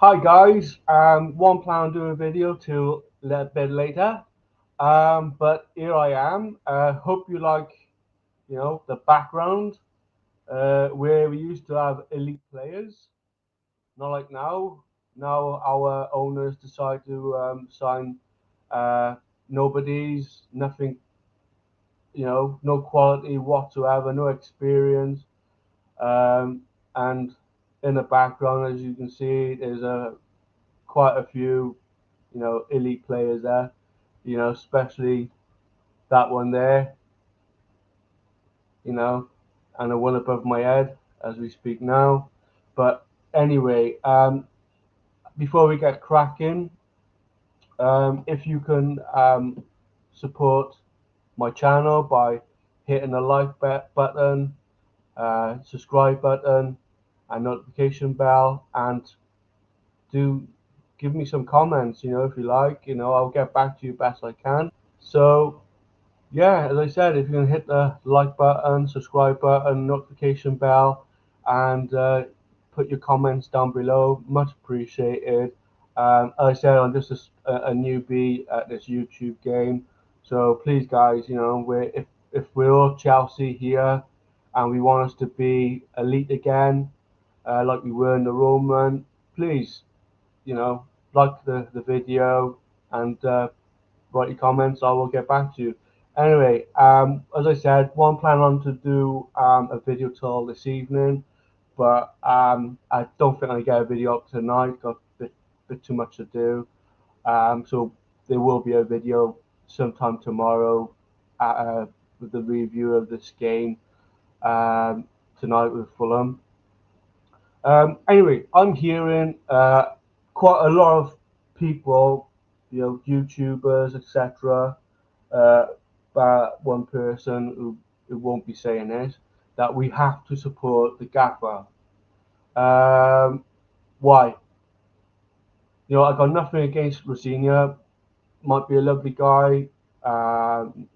Hi guys, one plan on doing a video to a little bit later, but here I am. Hope you like, the background where we used to have elite players, not like now. Now our owners decide to sign uh, nobodies, nothing, no quality whatsoever, no experience, and in the background, as you can see, there's quite a few elite players there, especially that one there, you know, and the one above my head as we speak now. But anyway, before we get cracking, if you can support my channel by hitting the button, subscribe button, and notification bell, and do give me some comments, if you like, I'll get back to you best I can. So yeah, as I said, if you can hit the like button, subscribe button, notification bell, and put your comments down below, much appreciated. As I said, I'm just a newbie at this YouTube game, so please, guys, if we're all Chelsea here, and we want us to be elite again, like we were in the Roman, please, you know, like the video and write your comments. I will get back to you. Anyway, as I said, one plan on to do a video till this evening, but I don't think I get a video up tonight. Got bit too much to do. So there will be a video sometime tomorrow with the review of this game um, tonight with Fulham. Anyway, I'm hearing quite a lot of people, YouTubers, etc. But one person who won't be saying this, that we have to support the gaffer. Um, why? I got nothing against Rosinia. Might be a lovely guy,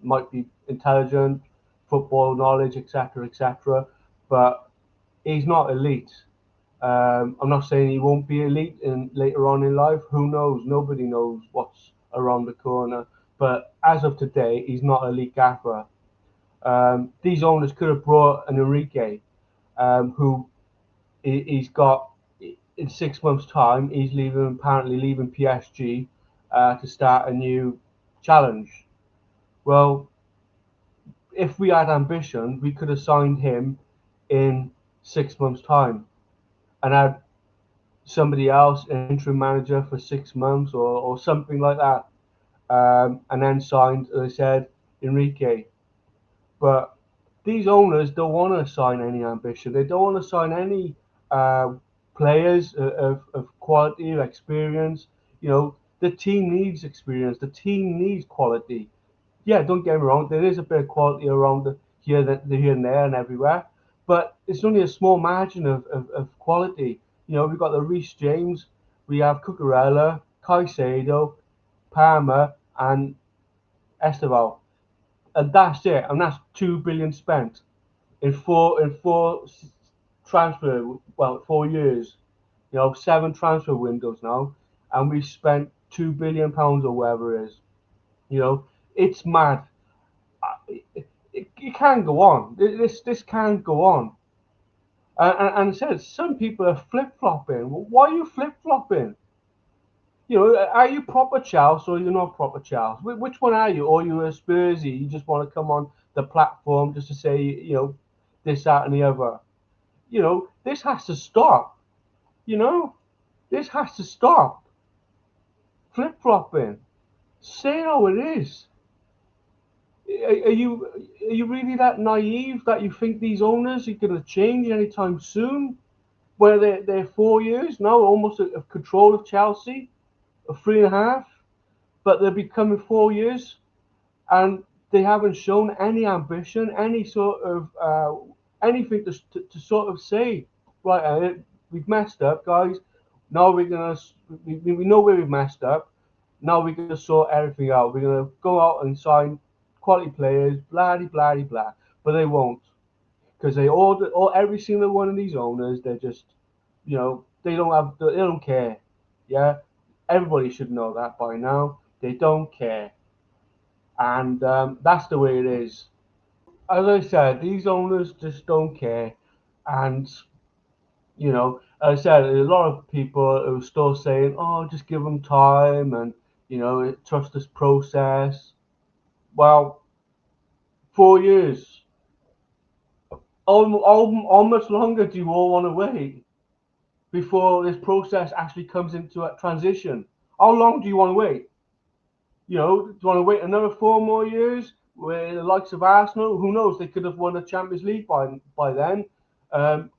might be intelligent, football knowledge, etc., etc. But he's not elite. I'm not saying he won't be elite in later on in life. Who knows? Nobody knows what's around the corner. But as of today, he's not elite gaffer. These owners could have brought an Enrique, who he's got in 6 months' time. He's apparently leaving PSG to start a new challenge. Well, if we had ambition, we could have signed him in 6 months' time and had somebody else, an interim manager for 6 months or something like that, and then signed, as I said, Enrique. But these owners don't want to sign any ambition. They don't want to sign any uh, players of quality, of experience. The team needs experience. The team needs quality. Yeah, don't get me wrong. There is a bit of quality around here and there and everywhere, but it's only a small margin of quality. We've got the Reece James, we have Cucurella, Caicedo, Palmer, and Esteval, and that's it. And that's 2 billion spent in four transfer, well, 4 years. 7 transfer windows now, and we've spent £2 billion or whatever it is. You know, it's mad. It can't go on. This can't go on. And it says some people are flip flopping. Well, why are you flip flopping? Are you proper Chelsea or you're not proper Chelsea? Which one are you? Or you a Spursy? You just want to come on the platform just to say, this, that, and the other. This has to stop. You know, this has to stop. Flip flopping. Say how it is. Are you really that naive that you think these owners are going to change anytime soon? Where they're 4 years now, almost of control of Chelsea, of 3.5, but they're becoming 4 years, and they haven't shown any ambition, any sort of anything to sort of say, right, we've messed up, guys. Now we know where we've messed up. Now we're gonna sort everything out. We're gonna go out and sign quality players, blah blah blah. But they won't, because they all every single one of these owners, they're just, they don't care. Yeah, everybody should know that by now. They don't care, and that's the way it is. As I said, these owners just don't care, and as I said, a lot of people who are still saying, "Oh, just give them time," and trust this process. Well, 4 years. How much longer do you all want to wait before this process actually comes into a transition? How long do you want to wait? Do you want to wait another 4 more years? Where the likes of Arsenal, who knows, they could have won the Champions League by then,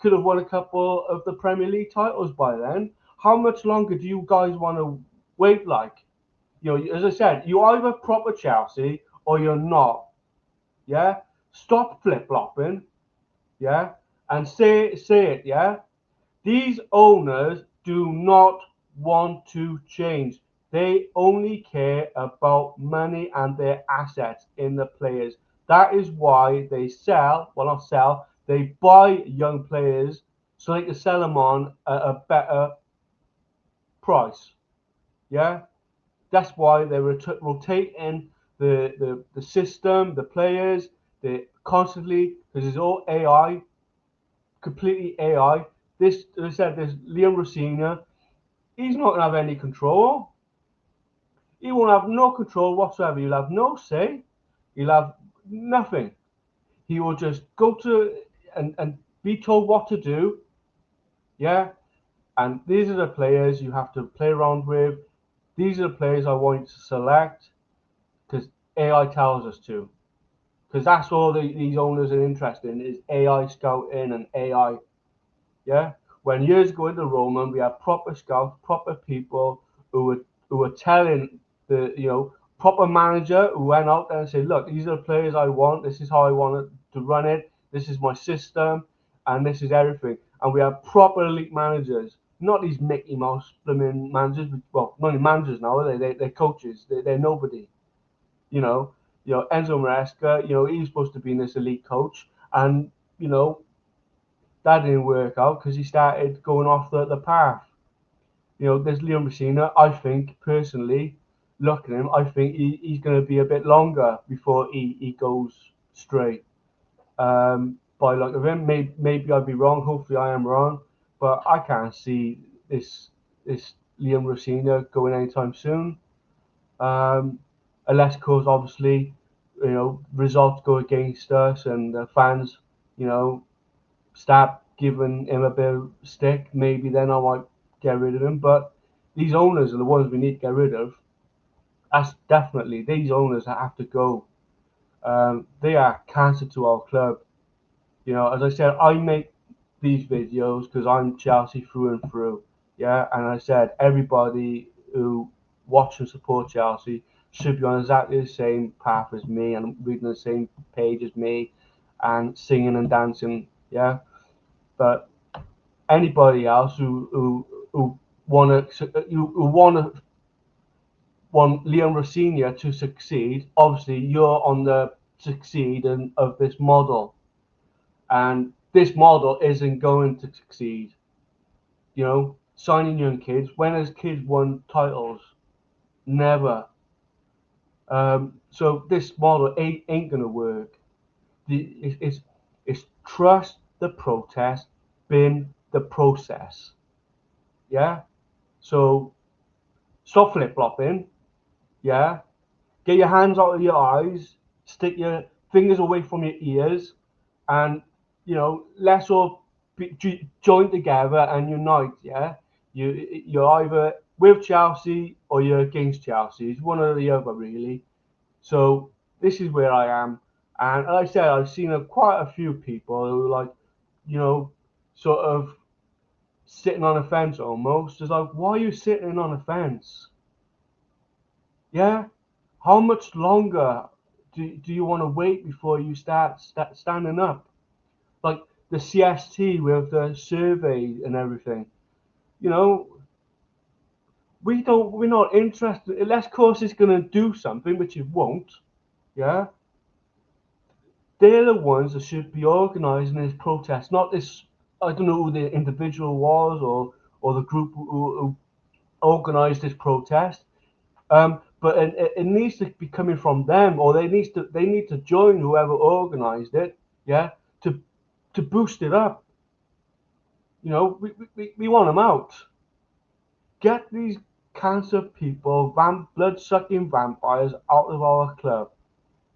could have won a couple of the Premier League titles by then. How much longer do you guys want to wait? Like, as I said, you either proper Chelsea or you're not. Yeah, stop flip flopping. Yeah, and say it. Yeah, these owners do not want to change. They only care about money and their assets in the players. That is why they sell, well, not sell, they buy young players so they can sell them on at a better price. Yeah, that's why they're rotating the system, the players, they constantly, because it's all AI, completely AI. This, as I said, there's Liam Rossina. He's not going to have any control. He won't have no control whatsoever. He'll have no say. He'll have nothing. He will just go to and be told what to do. Yeah. And these are the players you have to play around with. These are the players I want you to select because AI tells us to. Because that's all these owners are interested in is AI scouting and AI. Yeah. When years ago in the Roman, we had proper scouts, proper people who were telling the proper manager who went out there and said, look, these are the players I want. This is how I want it to run it. This is my system, and this is everything. And we have proper elite managers, not these Mickey Mouse blooming managers. Well, not only managers now, are they? They're coaches. They're nobody. You know, Enzo Maresca. He's supposed to be this elite coach, and you know that didn't work out because he started going off the path. There's Liam Messina. I think, personally, looking at him, I think he's going to be a bit longer before he goes straight. By look of him, maybe I'd be wrong. Hopefully, I am wrong. But I can't see this Liam Messina going anytime soon. Um, unless, of course, obviously, results go against us and the fans, you know, start giving him a bit of stick, maybe then I might get rid of him. But these owners are the ones we need to get rid of. That's definitely these owners that have to go. They are cancer to our club. As I said, I make these videos because I'm Chelsea through and through. Yeah, and I said everybody who watch and support Chelsea should be on exactly the same path as me and reading the same page as me and singing and dancing. Yeah, but anybody else who want Leon Rossignol to succeed, obviously you're on the succeeding of this model, and this model isn't going to succeed. Signing young kids. When has kids won titles? Never. So this model ain't gonna work. It's trust the protest, bin the process. Yeah. So stop flip flopping. Yeah. Get your hands out of your eyes, stick your fingers away from your ears, and let's all join together and unite. Yeah, you're either with Chelsea or you're against Chelsea. It's one or the other, really. So this is where I am, and like I said, I've seen quite a few people who you know, sort of sitting on a fence almost. It's like, why are you sitting on a fence? Yeah, how much longer do you want to wait before you start standing up? Like the CST with the survey and everything. You know, we're not interested unless of course it's gonna do something, which it won't, yeah. They're the ones that should be organising this protest, not this I don't know who the individual was or the group who organise this protest. But it needs to be coming from them, or they need to join whoever organised it, yeah, to boost it up. You know, we want them out. Get these cancer people, blood sucking vampires out of our club,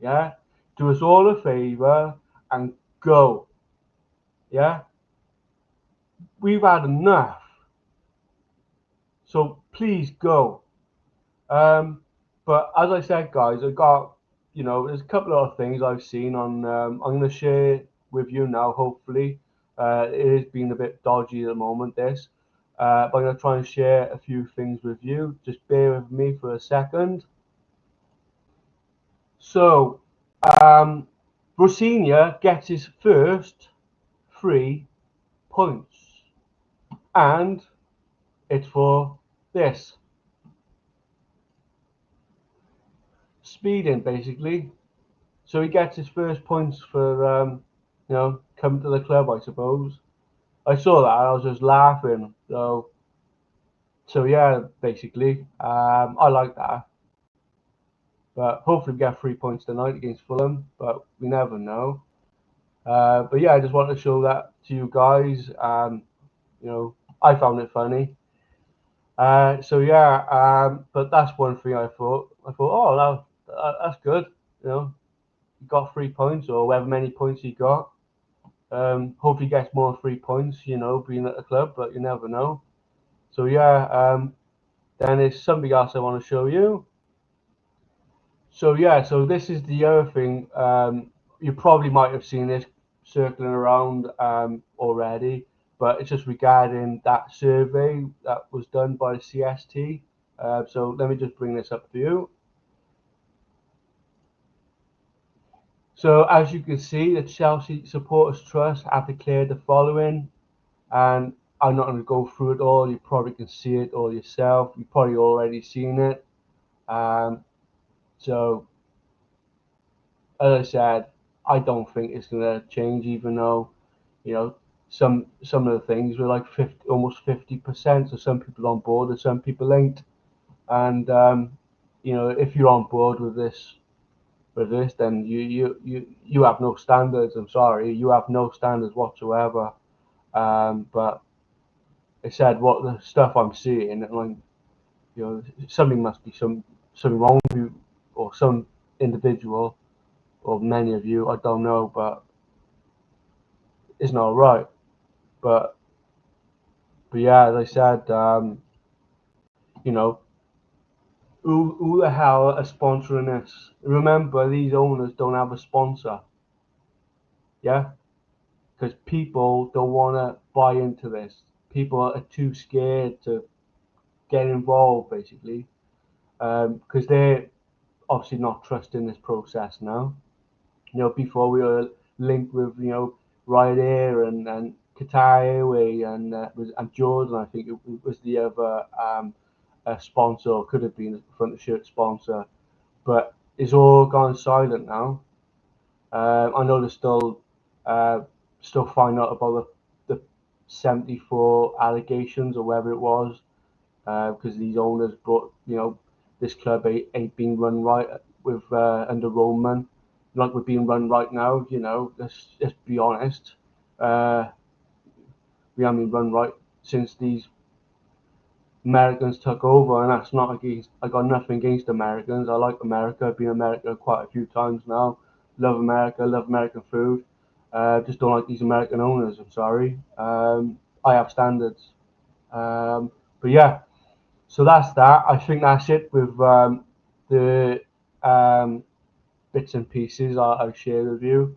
yeah. Do us all a favour and go, yeah. We've had enough, so please go. Um, but as I said, guys, I got, there's a couple of things I've seen on. I'm going to share with you now. Hopefully, it has been a bit dodgy at the moment. But I'm going to try and share a few things with you. Just bear with me for a second. So, um, Rosinia gets his first 3 points, and it's for this speeding, basically. So he gets his first points for, coming to the club, I suppose. I saw that and I was just laughing. So yeah, basically, I like that. But hopefully we get 3 points tonight against Fulham, but we never know. But yeah, I just wanted to show that to you guys. I found it funny. So yeah, but that's one thing I thought. Oh, that's good. He got 3 points or however many points he got. Hopefully gets more 3 points, being at the club, but you never know. So yeah, then there's something else I want to show you. So yeah, so this is the other thing. You probably might have seen this circling around already, but it's just regarding that survey that was done by CST. So let me just bring this up for you. So as you can see, the Chelsea Supporters Trust have declared the following, and I'm not going to go through it all. You probably can see it all yourself. You've probably already seen it. Um, so, as I said, I don't think it's going to change, even though, you know, some of the things were like 50, almost 50%. So some people on board and some people ain't. And if you're on board with this, then you have no standards. I'm sorry, you have no standards whatsoever. But I said what the stuff I'm seeing, like, something must be something wrong with you or some individual or many of you. I don't know, but it's not right. But yeah, as I said, you know, who the hell are sponsoring this? Remember, these owners don't have a sponsor. Yeah, because people don't want to buy into this. People are too scared to get involved, basically, because they're obviously not trusting this process now. Before we were linked with, Ryanair and Qatar Airways and Jordan, I think it was the other sponsor, or could have been a front of shirt sponsor, but it's all gone silent now. I know they're still finding out about the 74 allegations or whatever it was, because these owners brought, this club ain't being run right with under Roman, like we're being run right now. Let's be honest. Uh, we haven't been run right since these Americans took over, and that's not against. I got nothing against Americans. I like America. I've been in America quite a few times now. Love America. Love American food. Just don't like these American owners. I'm sorry. I have standards. But yeah, so that's that. I think that's it with the um, bits and pieces I've shared with you.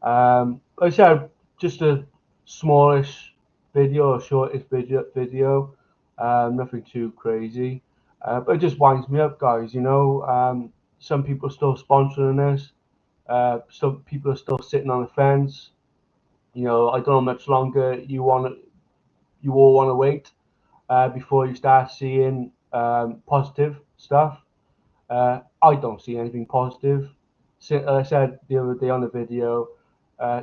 Like I said, just a smallish video, or shortish video. Nothing too crazy. But it just winds me up, guys. Some people are still sponsoring this. Some people are still sitting on the fence. I don't know how much longer you all want to wait before you start seeing positive stuff. I don't see anything positive. I said the other day on the video,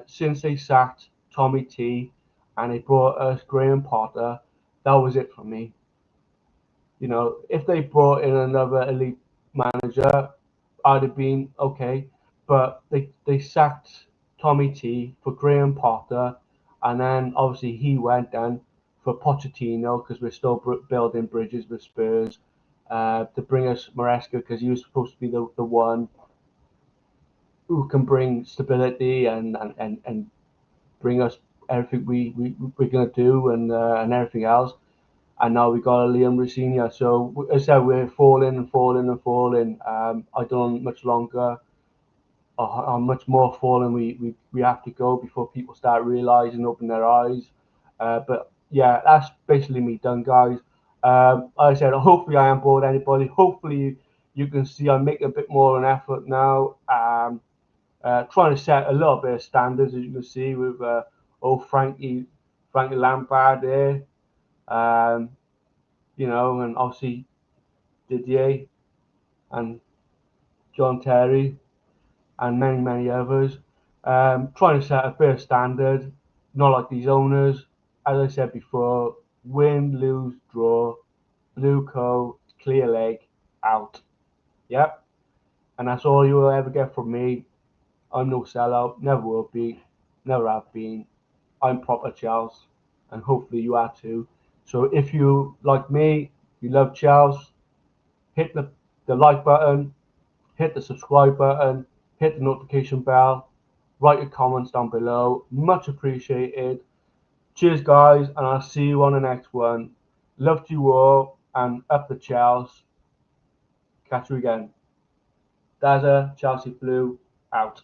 since they sacked Tommy T and they brought us Graham Potter, that was it for me. You know, if they brought in another elite manager, I'd have been okay. But they sacked Tommy T for Graham Potter, and then obviously he went then for Pochettino because we're still building bridges with Spurs. To bring us Maresca because he was supposed to be the one who can bring stability and bring us everything we're gonna do and everything else. And now we got a Liam Rosenior. So as I said, we're falling and falling and falling. I don't know much longer or how much more falling we have to go before people start realizing, open their eyes. But yeah, that's basically me done, guys. Like I said, hopefully I am bored anybody. Hopefully you can see I'm making a bit more of an effort now. Trying to set a little bit of standards, as you can see with old Frankie Lampard there. Um, you know, and obviously Didier and John Terry and many, many others. Trying to set a fair standard, not like these owners. As I said before, win, lose, draw, blue coat, clear leg, out. Yep. And that's all you will ever get from me. I'm no sellout, never will be, never have been. I'm proper Charles, and hopefully you are too. So if you, like me, you love Charles, hit the like button, hit the subscribe button, hit the notification bell, write your comments down below. Much appreciated. Cheers, guys, and I'll see you on the next one. Love to you all, and up the Chelsea. Catch you again. Daza, Chelsea Blue, out.